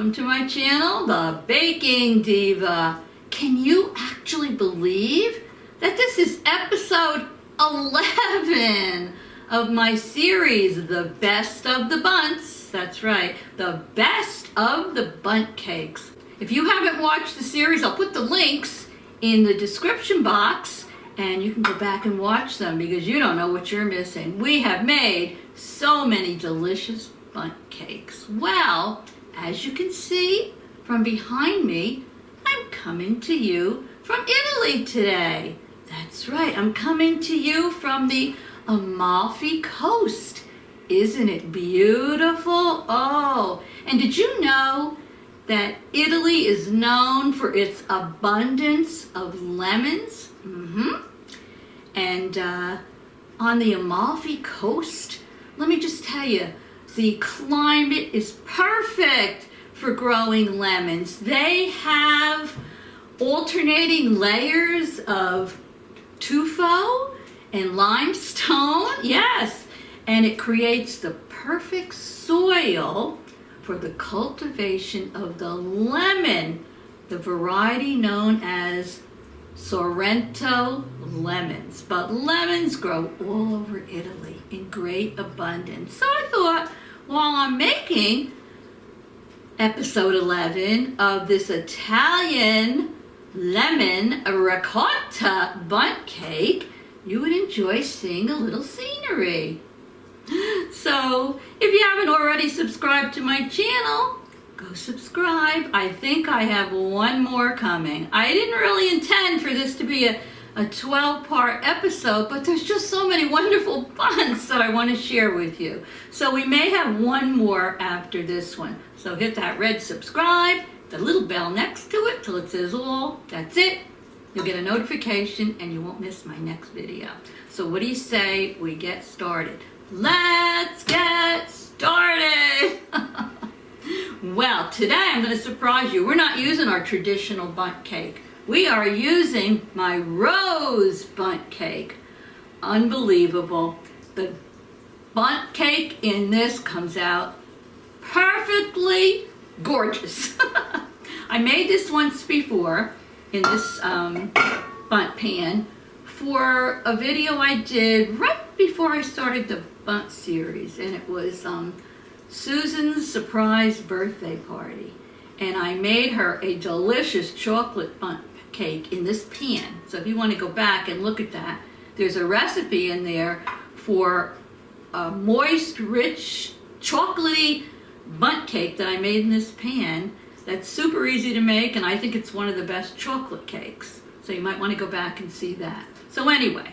welcome to my channel, The Baking Diva. Can you actually believe that this is episode 11 of my series, The Best of the Bundts? That's right, the best of the Bundt cakes. If you haven't watched the series, I'll put the links in the description box and you can go back and watch them because you don't know what you're missing. We have made so many delicious Bundt cakes. Well, as you can see from behind me, I'm coming to you from Italy today. That's right, I'm coming to you from the Amalfi Coast. Isn't it beautiful? Oh, and did you know that Italy is known for its abundance of lemons? And on the Amalfi Coast, let me just tell you, the climate is perfect for growing lemons. They have alternating layers of tuffo and limestone, yes, and it creates the perfect soil for the cultivation of the lemon, the variety known as Sorrento lemons. But lemons grow all over Italy in great abundance. So I thought, while I'm making episode 11 of this Italian lemon ricotta Bundt cake, you would enjoy seeing a little scenery. So if you haven't already subscribed to my channel, go subscribe. I think I have one more coming. I didn't really intend for this to be a 12-part episode, but there's just so many wonderful Bundts that I want to share with you. So we may have one more after this one. So hit that red subscribe, the little bell next to it till it says all. That's it. You'll get a notification and you won't miss my next video. So what do you say we get started? Let's get started. Well, today I'm going to surprise you. We're not using our traditional Bundt cake. We are using my rose Bundt cake. Unbelievable. The Bundt cake in this comes out perfectly gorgeous. I made this once before in this Bundt pan for a video I did right before I started the Bundt series, and it was Susan's surprise birthday party, and I made her a delicious chocolate Bundt cake in this pan. So if you want to go back and look at that, there's a recipe in there for a moist, rich, chocolatey Bundt cake that I made in this pan that's super easy to make, and I think it's one of the best chocolate cakes. So you might want to go back and see that. So anyway,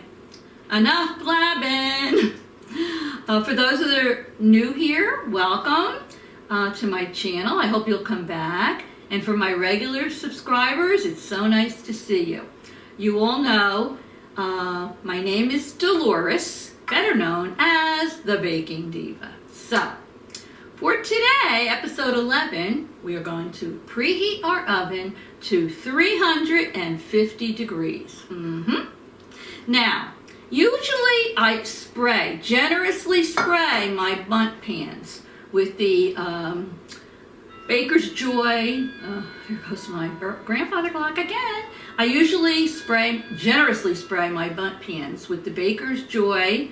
enough blabbing. For those that are new here, welcome to my channel. I hope you'll come back. And for my regular subscribers, it's so nice to see you. You all know my name is Dolores, better known as the Baking Diva. So, for today, episode 11, we are going to preheat our oven to 350 degrees. Now, usually I generously spray my Bundt pans with the Baker's Joy. Here goes my grandfather clock again. I usually generously spray my Bundt pans with the Baker's Joy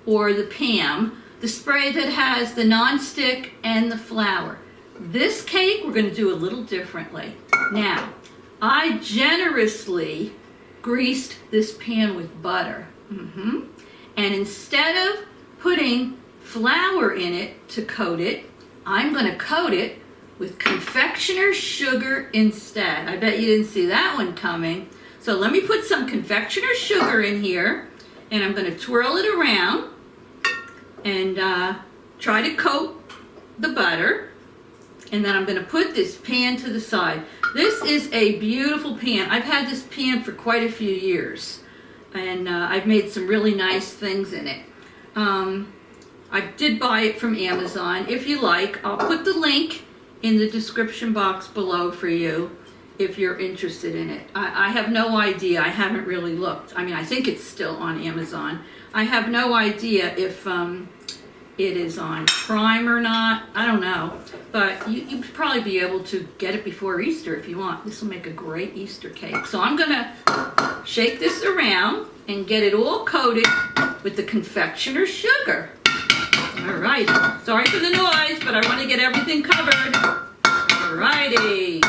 or the Pam, the spray that has the non-stick and the flour. This cake we're going to do a little differently. Now, I generously greased this pan with butter. And instead of putting flour in it to coat it, I'm going to coat it with confectioner's sugar instead. I bet you didn't see that one coming. So let me put some confectioner's sugar in here, and I'm going to twirl it around and try to coat the butter. And then I'm going to put this pan to the side. This is a beautiful pan. I've had this pan for quite a few years, and I've made some really nice things in it. I did buy it from Amazon. If you like, I'll put the link in the description box below for you if you're interested in it. I have no idea. I haven't really looked. I mean, I think it's still on Amazon. I have no idea if it is on Prime or not. I don't know. But you'd probably be able to get it before Easter if you want. This will make a great Easter cake. So I'm going to shake this around and get it all coated with the confectioner's sugar. All right. Sorry for the noise, but I want to get everything covered. All righty.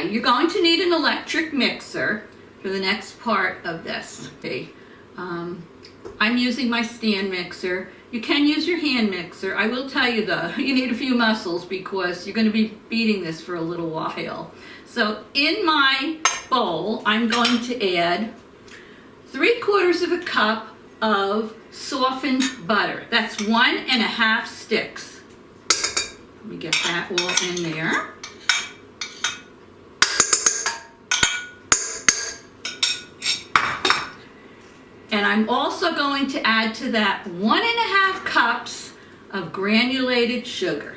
You're going to need an electric mixer for the next part of this. Okay. I'm using my stand mixer. You can use your hand mixer. I will tell you though, you need a few muscles because you're going to be beating this for a little while. So in my bowl, I'm going to add 3/4 of a cup of softened butter. That's 1½ sticks. Let me get that all in there. And I'm also going to add to that 1½ cups of granulated sugar.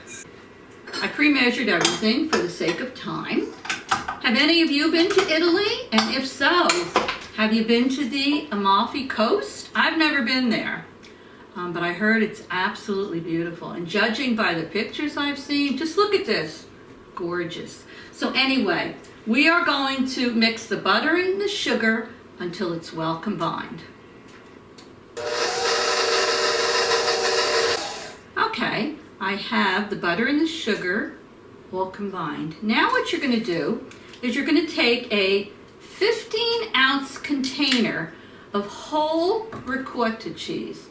I pre-measured everything for the sake of time. Have any of you been to Italy? And if so, have you been to the Amalfi Coast? I've never been there, but I heard it's absolutely beautiful. And judging by the pictures I've seen, just look at this, gorgeous. So anyway, we are going to mix the butter and the sugar until it's well combined. Okay, I have the butter and the sugar all combined. Now what you're going to do is you're going to take a 15-ounce container of whole ricotta cheese.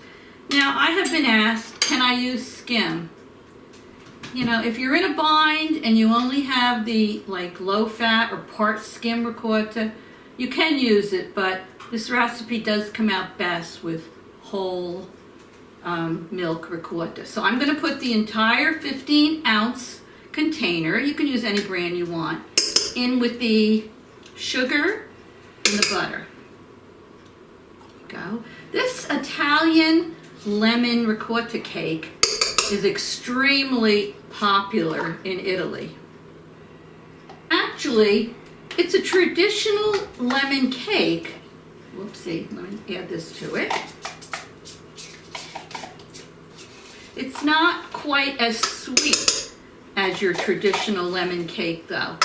Now I have been asked, can I use skim? You know, if you're in a bind and you only have the low fat or part skim ricotta, you can use it, but this recipe does come out best with whole milk ricotta. So I'm going to put the entire 15-ounce container, you can use any brand you want, in with the sugar and the butter. Go. This Italian lemon ricotta cake is extremely popular in Italy. Actually, it's a traditional lemon cake. Whoopsie, let me add this to it. It's not quite as sweet as your traditional lemon cake though.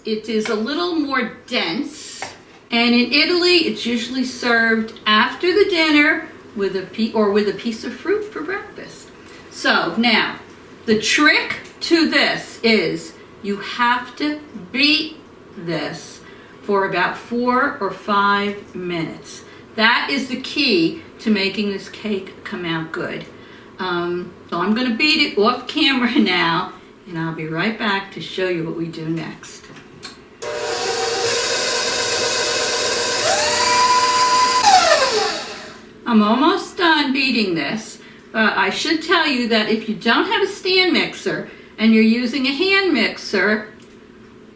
It is a little more dense, and in Italy it's usually served after the dinner with a piece of fruit for breakfast. So now, the trick to this is you have to beat this for about 4 or 5 minutes. That is the key to making this cake come out good. So I'm going to beat it off camera now, and I'll be right back to show you what we do next. I'm almost done beating this, but I should tell you that if you don't have a stand mixer and you're using a hand mixer,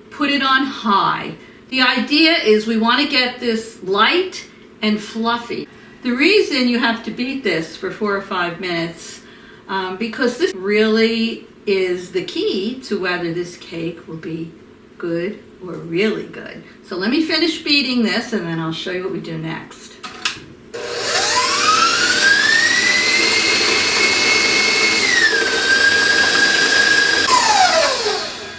put it on high. The idea is we want to get this light and fluffy. The reason you have to beat this for 4 or 5 minutes, because this really is the key to whether this cake will be good or really good. So let me finish beating this and then I'll show you what we do next.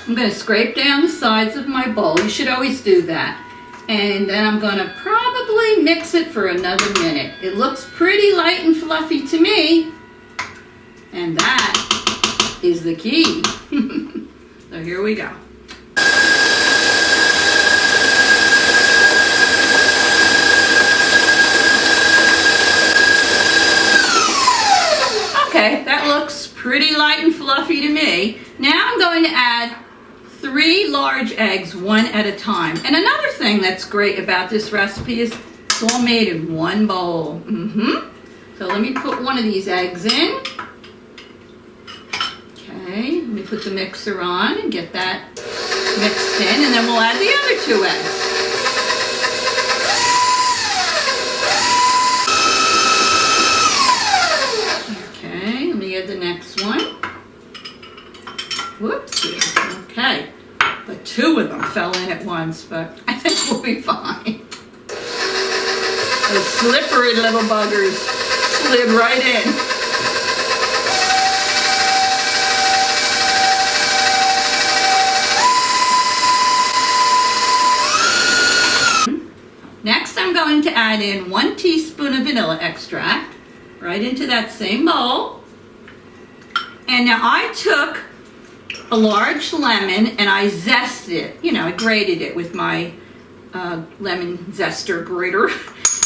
I'm going to scrape down the sides of my bowl. You should always do that. And then I'm going to probably mix it for another minute. It looks pretty light and fluffy to me. And that is the key. So here we go. Okay, that looks pretty light and fluffy to me. Now I'm going to add 3 large eggs, one at a time. And another thing that's great about this recipe is it's all made in one bowl. So let me put one of these eggs in. Okay, let me put the mixer on and get that mixed in, and then we'll add the other 2 eggs. Okay, let me add the next one. Whoopsie. Okay. But 2 of them fell in at once, but I think we'll be fine. Those slippery little buggers slid right in. Next, I'm going to add in 1 teaspoon of vanilla extract right into that same bowl. And now I took a large lemon and I zested it. You know, I grated it with my lemon zester grater.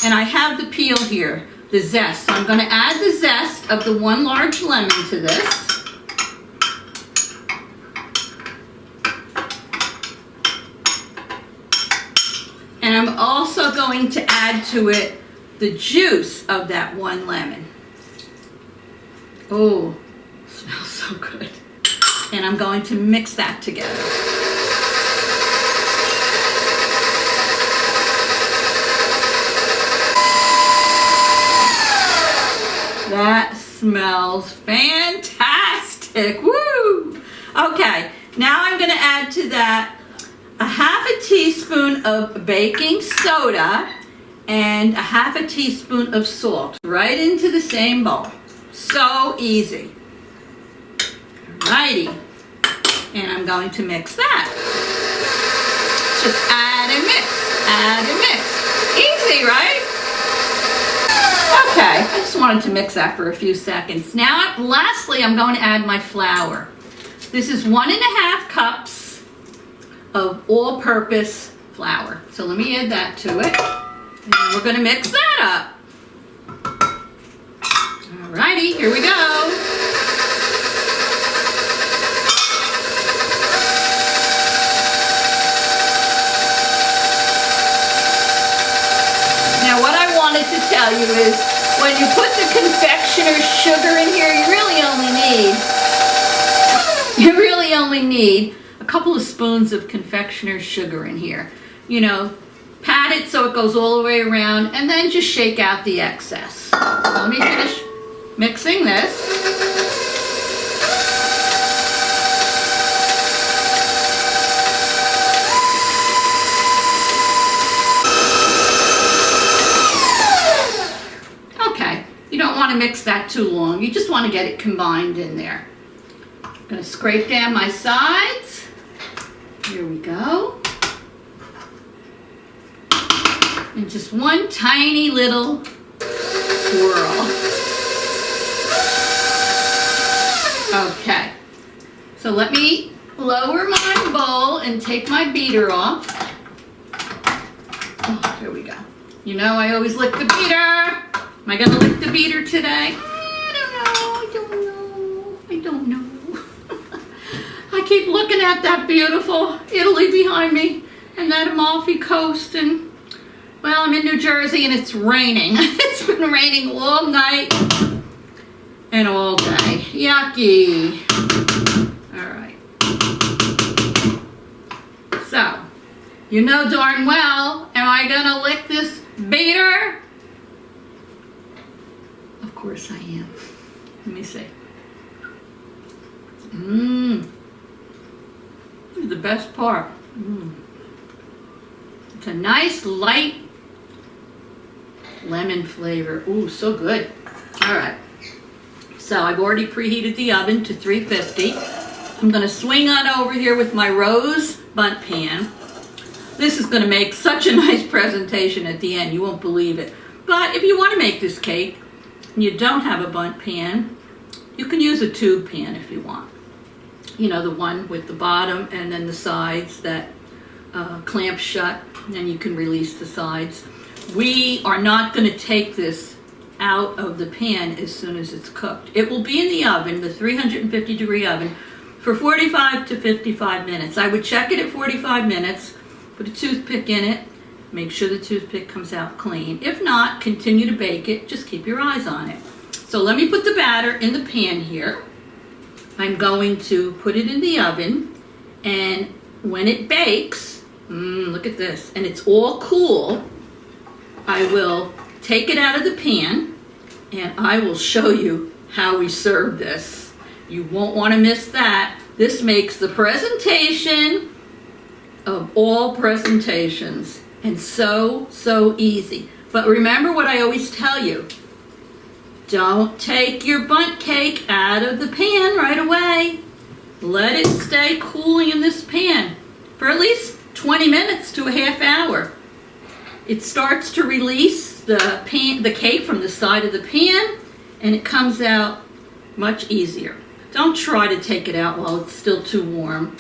And I have the peel here, the zest. So I'm going to add the zest of the 1 large lemon to this. And I'm also going to add to it the juice of that 1 lemon. Oh, smells so good. And I'm going to mix that together. That smells fantastic. Woo! Okay, now I'm going to add to that a 1/2 teaspoon of baking soda and a 1/2 teaspoon of salt right into the same bowl. So easy. Alrighty. And I'm going to mix that. Just add and mix. Add and mix. Easy, right? Okay, I just wanted to mix that for a few seconds. Now, lastly, I'm going to add my flour. This is 1½ cups of all-purpose flour. So let me add that to it. And we're going to mix that up. Alrighty, here we go. Now what I wanted to tell you is when you put the confectioner's sugar in here, you really only need a couple of spoons of confectioner's sugar in here. You know, pat it so it goes all the way around and then just shake out the excess. Let me finish mixing this. Okay, you don't want to mix that too long. You just want to get it combined in there. I'm going to scrape down my sides. Here we go. And just one tiny little swirl. Okay, so let me lower my bowl and take my beater off. Oh, here we go. You know I always lick the beater. Am I gonna lick the beater today? I don't know. I keep looking at that beautiful Italy behind me and that Amalfi Coast, and well, I'm in New Jersey and it's raining. It's been raining all night and all day. Yucky. All right. So, you know darn well, am I gonna lick this beater? Of course I am. Let me see. This is the best part. It's a nice light lemon flavor. Ooh, so good. All right. So I've already preheated the oven to 350. I'm going to swing on over here with my rose bundt pan. This is going to make such a nice presentation at the end. You won't believe it. But if you want to make this cake and you don't have a bundt pan, you can use a tube pan if you want. You know, the one with the bottom and then the sides that clamp shut, and then you can release the sides. We are not going to take this out of the pan as soon as it's cooked. It will be in the oven, the 350 degree oven, for 45 to 55 minutes. I would check it at 45 minutes, put a toothpick in it, make sure the toothpick comes out clean. If not, continue to bake it, just keep your eyes on it. So let me put the batter in the pan here. I'm going to put it in the oven, and when it bakes, look at this, and it's all cool, I will take it out of the pan and I will show you how we serve this. You won't want to miss that. This makes the presentation of all presentations, and so easy. But remember what I always tell you. Don't take your bundt cake out of the pan right away. Let it stay cooling in this pan for at least 20 minutes to a half hour. It starts to release the cake from the side of the pan, and it comes out much easier. Don't try to take it out while it's still too warm.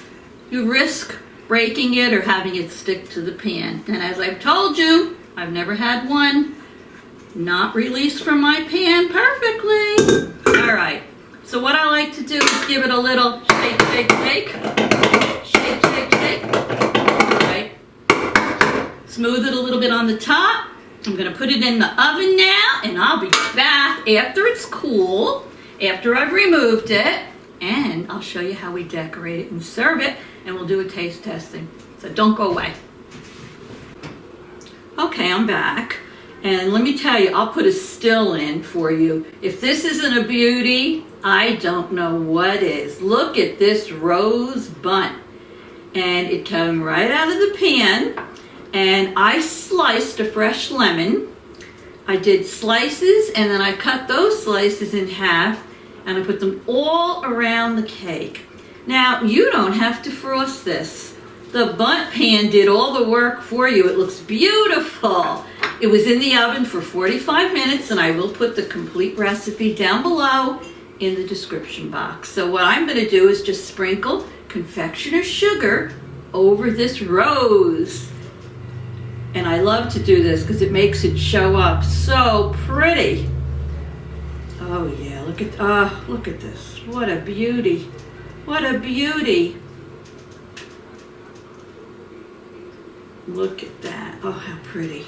You risk breaking it or having it stick to the pan. And as I've told you, I've never had one not released from my pan perfectly. All right, so what I like to do is give it a little shake, shake, shake. Shake, shake, shake. All right. Smooth it a little bit on the top. I'm gonna put it in the oven now, and I'll be back after it's cool, after I've removed it, and I'll show you how we decorate it and serve it, and we'll do a taste testing. So don't go away. Okay, I'm back. And let me tell you, I'll put a still in for you. If this isn't a beauty, I don't know what is. Look at this rose bundt. And it came right out of the pan. And I sliced a fresh lemon. I did slices, and then I cut those slices in half, and I put them all around the cake. Now, you don't have to frost this. The bundt pan did all the work for you. It looks beautiful. It was in the oven for 45 minutes, and I will put the complete recipe down below in the description box. So what I'm going to do is just sprinkle confectioner's sugar over this rose. And I love to do this because it makes it show up so pretty. Oh yeah, look at this. What a beauty. What a beauty. Look at that. Oh, how pretty.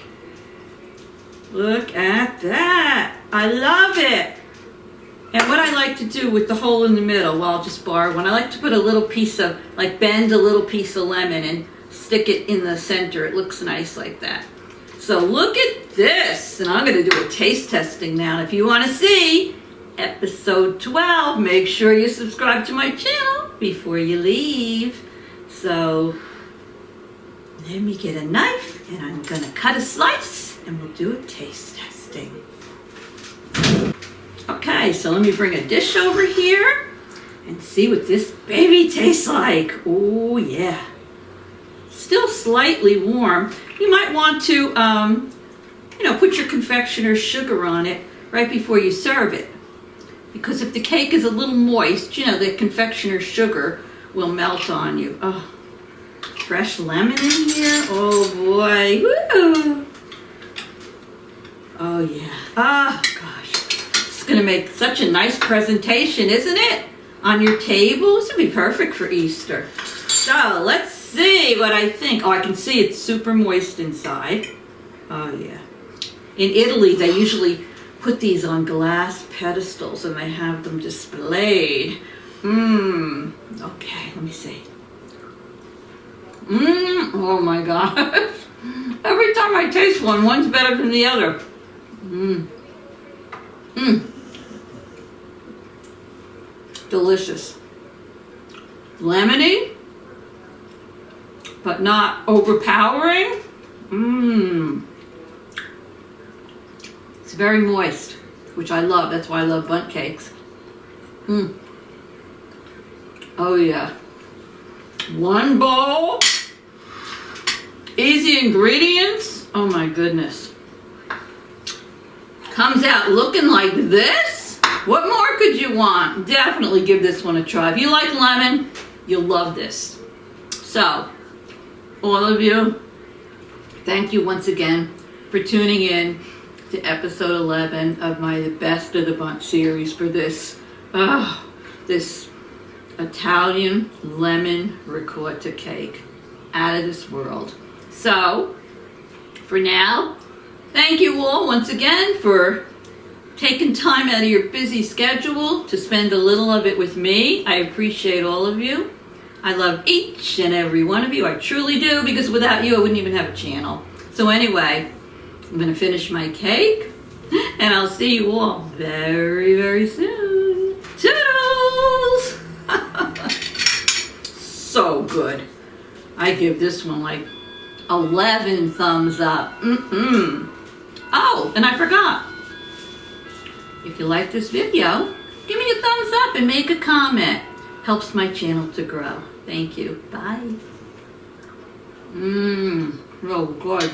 Look at that. I love it. And what I like to do with the hole in the middle, well, I'll just borrow one. I like to put a little piece of, like bend a little piece of lemon and stick it in the center. It looks nice like that. So look at this. And I'm going to do a taste testing now. If you want to see episode 12, make sure you subscribe to my channel before you leave. So let me get a knife, and I'm going to cut a slice, and we'll do a taste testing. Okay, so let me bring a dish over here and see what this baby tastes like. Oh yeah. Still slightly warm. You might want to, put your confectioner's sugar on it right before you serve it. Because if the cake is a little moist, the confectioner's sugar will melt on you. Oh, fresh lemon in here. Oh boy. Woo! Oh yeah. Oh gosh. It's gonna make such a nice presentation, isn't it? On your table. This would be perfect for Easter. So let's see what I think. Oh, I can see it's super moist inside. Oh yeah. In Italy, they usually put these on glass pedestals and they have them displayed. Okay, let me see. Oh my gosh. Every time I taste one, one's better than the other. Delicious. Lemony, but not overpowering. It's very moist, which I love. That's why I love bundt cakes. Oh yeah. One bowl. Easy ingredients. Oh my goodness. Comes out looking like this. What more could you want? Definitely give this one a try. If you like lemon, you'll love this. So, all of you, thank you once again for tuning in to episode 11 of my The Best of the Bundt series for this Italian lemon ricotta cake. Out of this world. So, for now, thank you all once again for taking time out of your busy schedule to spend a little of it with me. I appreciate all of you. I love each and every one of you. I truly do, because without you, I wouldn't even have a channel. So anyway, I'm going to finish my cake, and I'll see you all very, very soon. Toodles! good. I give this one like 11 thumbs up. Oh, and I forgot. If you like this video, give me a thumbs up and make a comment. Helps my channel to grow. Thank you. Bye. Real good.